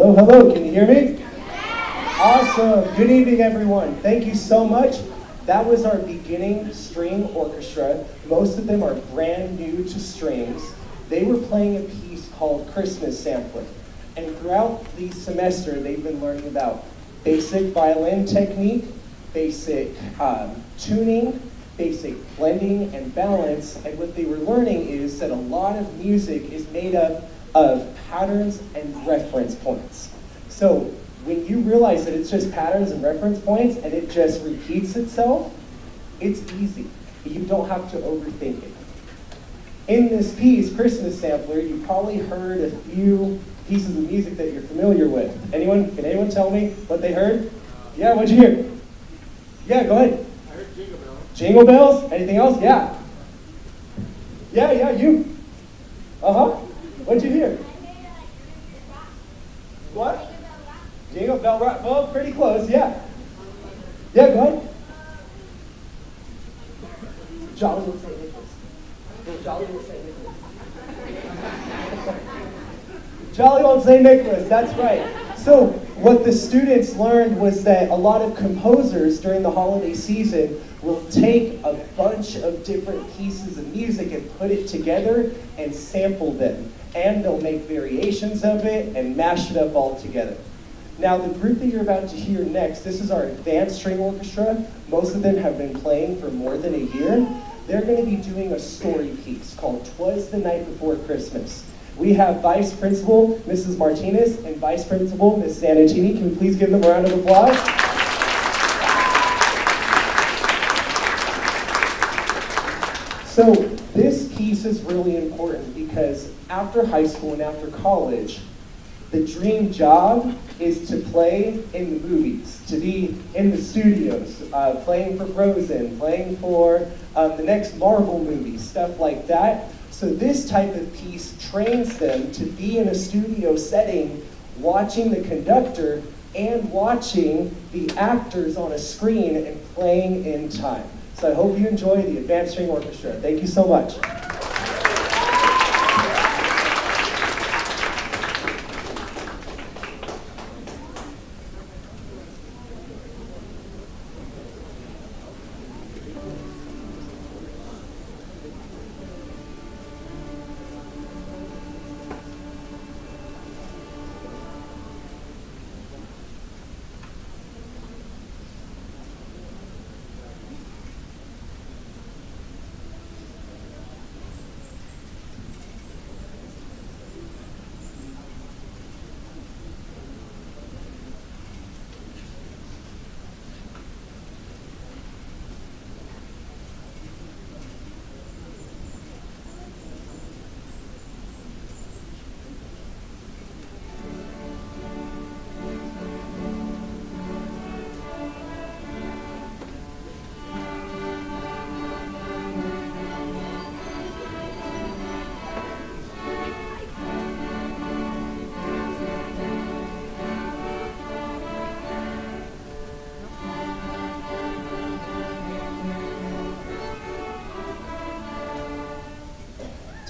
Hello, hello, can you hear me? Awesome. Good evening, everyone. Thank you so much. That was our beginning string orchestra. Most of them are brand new to strings. They were playing a piece called Christmas Sampler. And throughout the semester, they've been learning about basic violin technique, basic tuning, basic blending and balance. And what they were learning is that a lot of music is made up of patterns and reference points. So when you realize that it's just patterns and reference points and it just repeats itself, it's easy. You don't have to overthink it. In this piece, Christmas Sampler, you probably heard a few pieces of music that you're familiar with. Can anyone tell me what they heard? Yeah, what'd you hear? Yeah, go ahead. I heard Jingle Bells. Jingle Bells? Anything else? Yeah. Yeah, you. Uh-huh. What'd you hear? What? Jingle Bell Rock. Well, pretty close, yeah. Yeah, go ahead. Jolly Old St. Nicholas. Jolly Old St. Nicholas. Jolly Old St. Nicholas, that's right. So what the students learned was that a lot of composers during the holiday season will take a bunch of different pieces of music and put it together and sample them. And they'll make variations of it and mash it up all together. Now, the group that you're about to hear next, this is our advanced string orchestra. Most of them have been playing for more than a year. They're going to be doing a story piece called "'Twas the Night Before Christmas." We have Vice Principal Mrs. Martinez and Vice Principal Ms. Zanatini. Can we please give them a round of applause? So this piece is really important because after high school and after college, the dream job is to play in the movies, to be in the studios, playing for Frozen, playing for the next Marvel movie, stuff like that. So this type of piece trains them to be in a studio setting, watching the conductor and watching the actors on a screen and playing in time. So I hope you enjoy the Advanced String Orchestra. Thank you so much.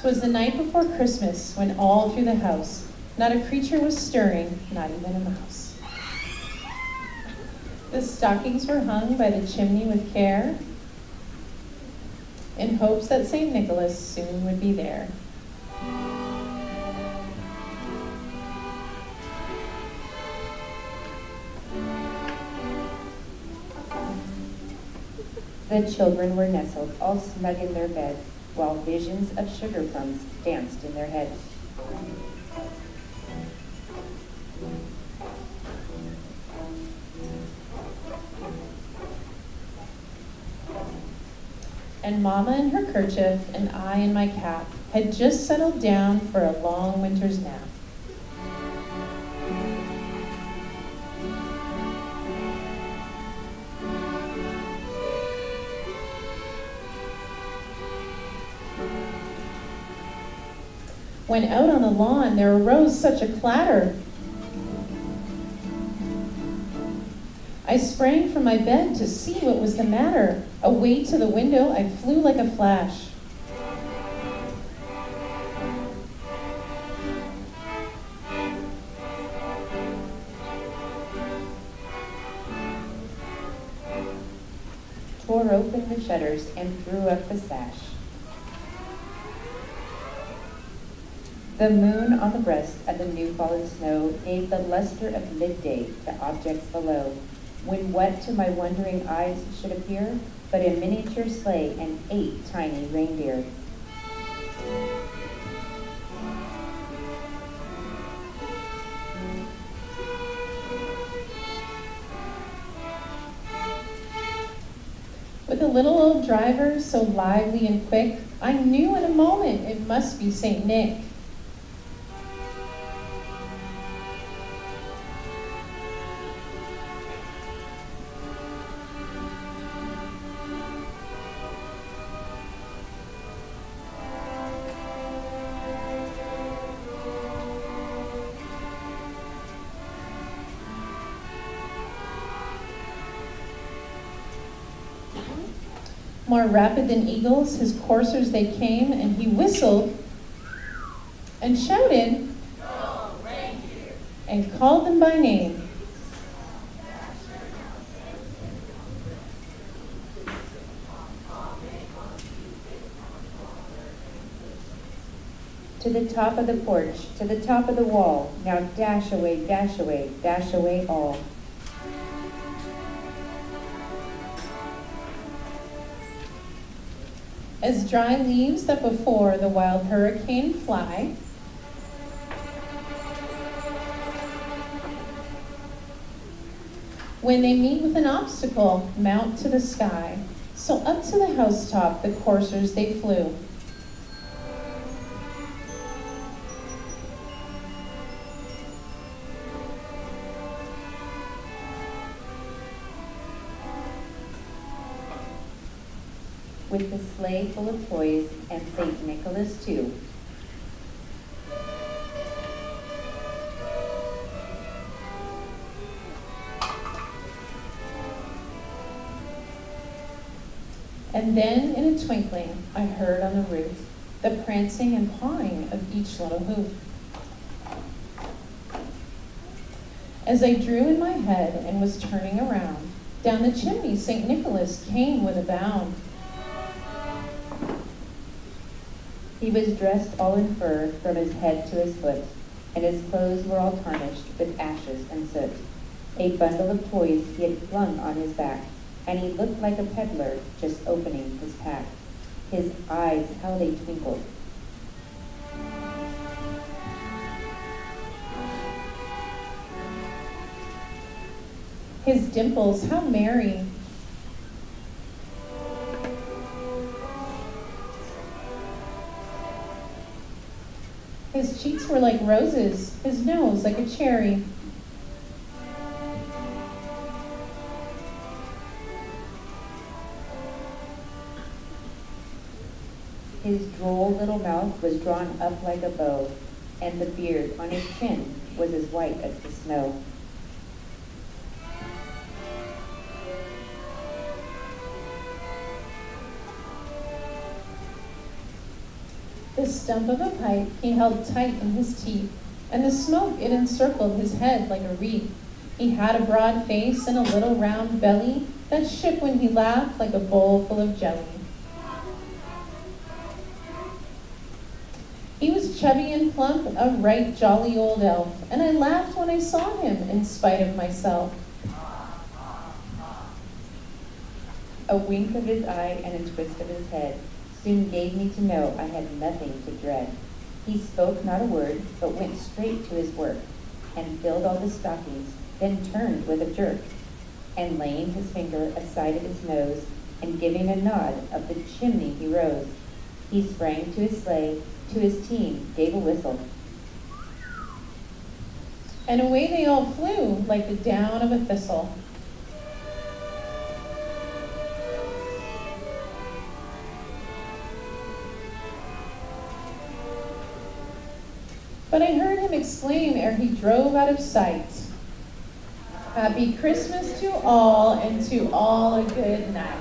"'Twas the night before Christmas, when all through the house not a creature was stirring, not even a mouse. The stockings were hung by the chimney with care, in hopes that St. Nicholas soon would be there. The children were nestled all snug in their beds, while visions of sugar plums danced in their heads. And Mama in her kerchief and I in my cap had just settled down for a long winter's nap. When out on the lawn there arose such a clatter. I sprang from my bed to see what was the matter. Away to the window I flew like a flash. tore open the shutters, and threw up the sash. The moon on the breast of the new fallen snow gave the luster of midday to objects below, when what to my wondering eyes should appear but a miniature sleigh and 8 tiny reindeer. With a little old driver so lively and quick, I knew in a moment it must be St. Nick. More rapid than eagles, his coursers they came, and he whistled and shouted and called them by name. To the top of the porch, to the top of the wall, now dash away, dash away, dash away all. As dry leaves that before the wild hurricane fly, when they meet with an obstacle, mount to the sky. So up to the housetop the coursers they flew. With the sleigh full of toys and St. Nicholas too. And then in a twinkling I heard on the roof the prancing and pawing of each little hoof. As I drew in my head and was turning around, down the chimney St. Nicholas came with a bound. He was dressed all in fur from his head to his foot, and his clothes were all tarnished with ashes and soot. A bundle of toys he had flung on his back, and he looked like a peddler just opening his pack. His eyes, how they twinkled. His dimples, how merry. His cheeks were like roses, his nose like a cherry. His droll little mouth was drawn up like a bow, and the beard on his chin was as white as the snow. The stump of a pipe he held tight in his teeth, and the smoke it encircled his head like a wreath. He had a broad face and a little round belly that shook when he laughed like a bowl full of jelly. He was chubby and plump, a right jolly old elf, and I laughed when I saw him in spite of myself. A wink of his eye and a twist of his head soon gave me to know I had nothing to dread. He spoke not a word, but went straight to his work, and filled all the stockings, then turned with a jerk, and laying his finger aside of his nose, and giving a nod up the chimney he rose. He sprang to his sleigh, to his team gave a whistle. And away they all flew like the down of a thistle. But I heard him exclaim ere he drove out of sight, "Happy Christmas to all, and to all a good night."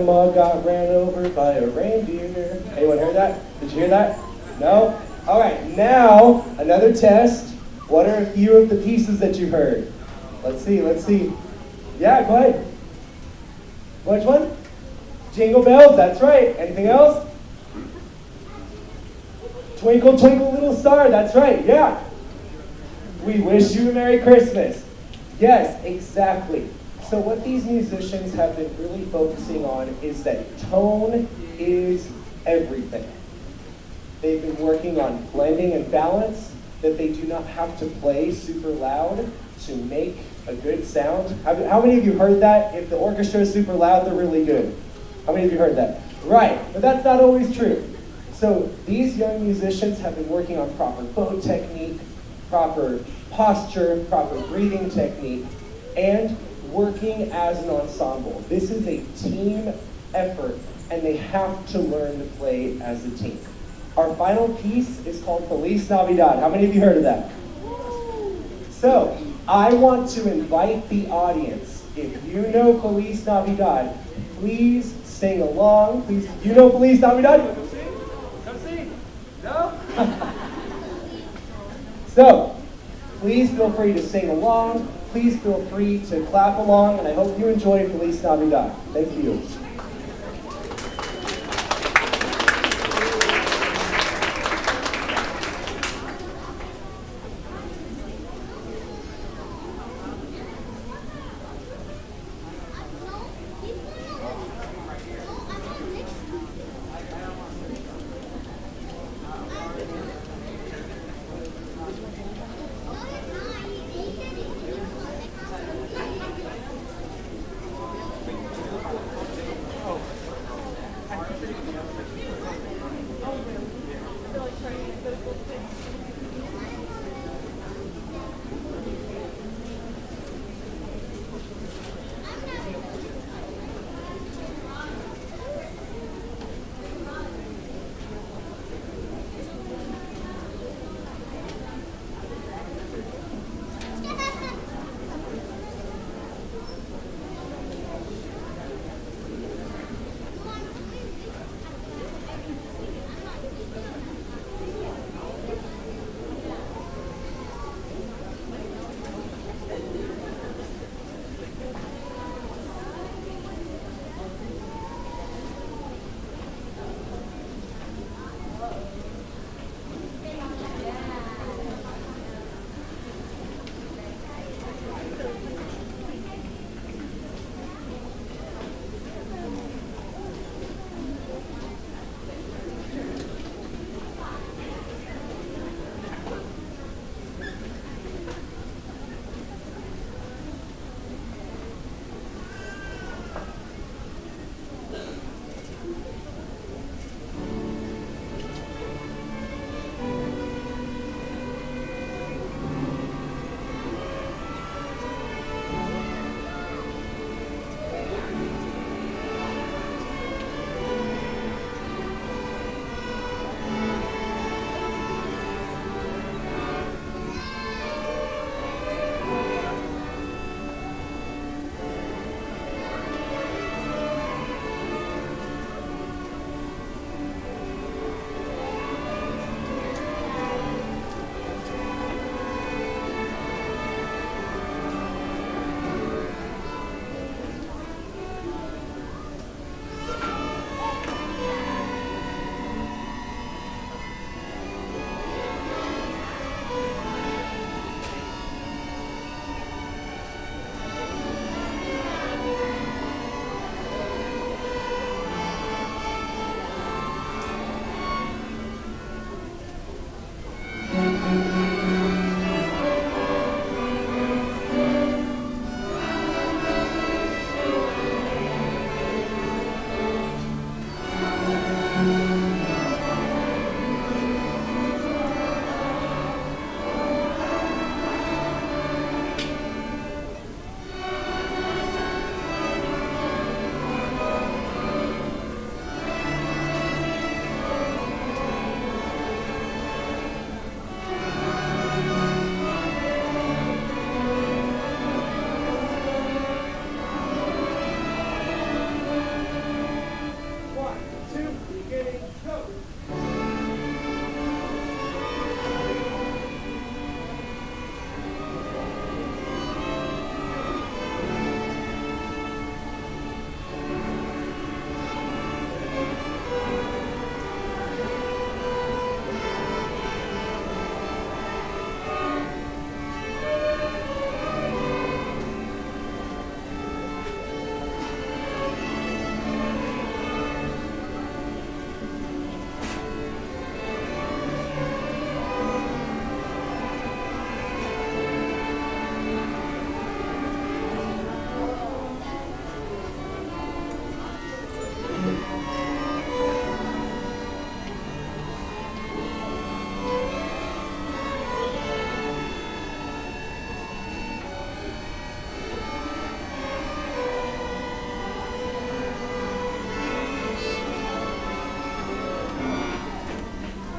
Grandma got ran over by a reindeer. Anyone heard that? Did you hear that? No? All right, now another test. What are a few of the pieces that you heard? Let's see, let's see. Yeah, go ahead. Which one? Jingle bells, that's right. Anything else? Twinkle, twinkle, little star, that's right, yeah. We wish you a Merry Christmas. Yes, exactly. So what these musicians have been really focusing on is that tone is everything. They've been working on blending and balance, that they do not have to play super loud to make a good sound. How many of you heard that? If the orchestra is super loud, they're really good. How many of you heard that? Right, but that's not always true. So these young musicians have been working on proper bow technique, proper posture, proper breathing technique, and working as an ensemble. This is a team effort, and they have to learn to play as a team. Our final piece is called Feliz Navidad. How many of you heard of that? So, I want to invite the audience. If you know Feliz Navidad, please sing along. Please, you know Feliz Navidad? Come sing? Come sing. No? So, please feel free to sing along. Please feel free to clap along, and I hope you enjoy Feliz Navidad. Thank you.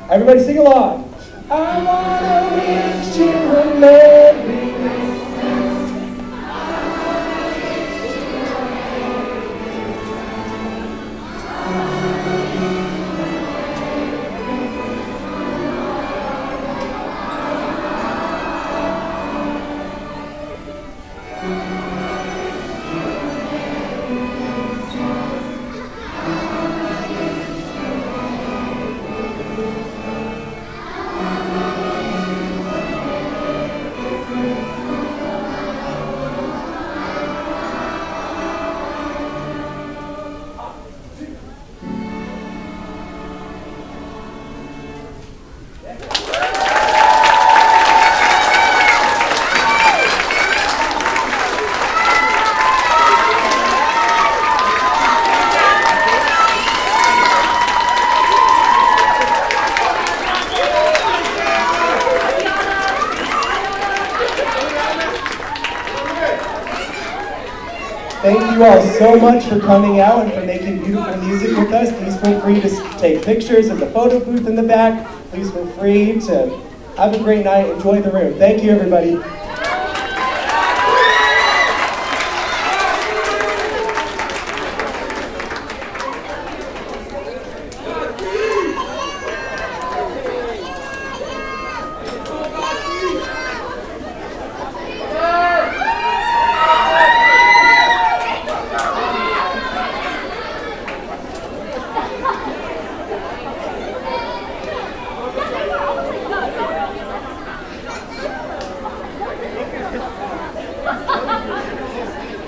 Everybody sing along. I wanna wish you a Merry Thank you all so much for coming out and for making beautiful music with us. Please feel free to take pictures of the photo booth in the back. Please feel free to have a great night. Enjoy the room. Thank you, everybody.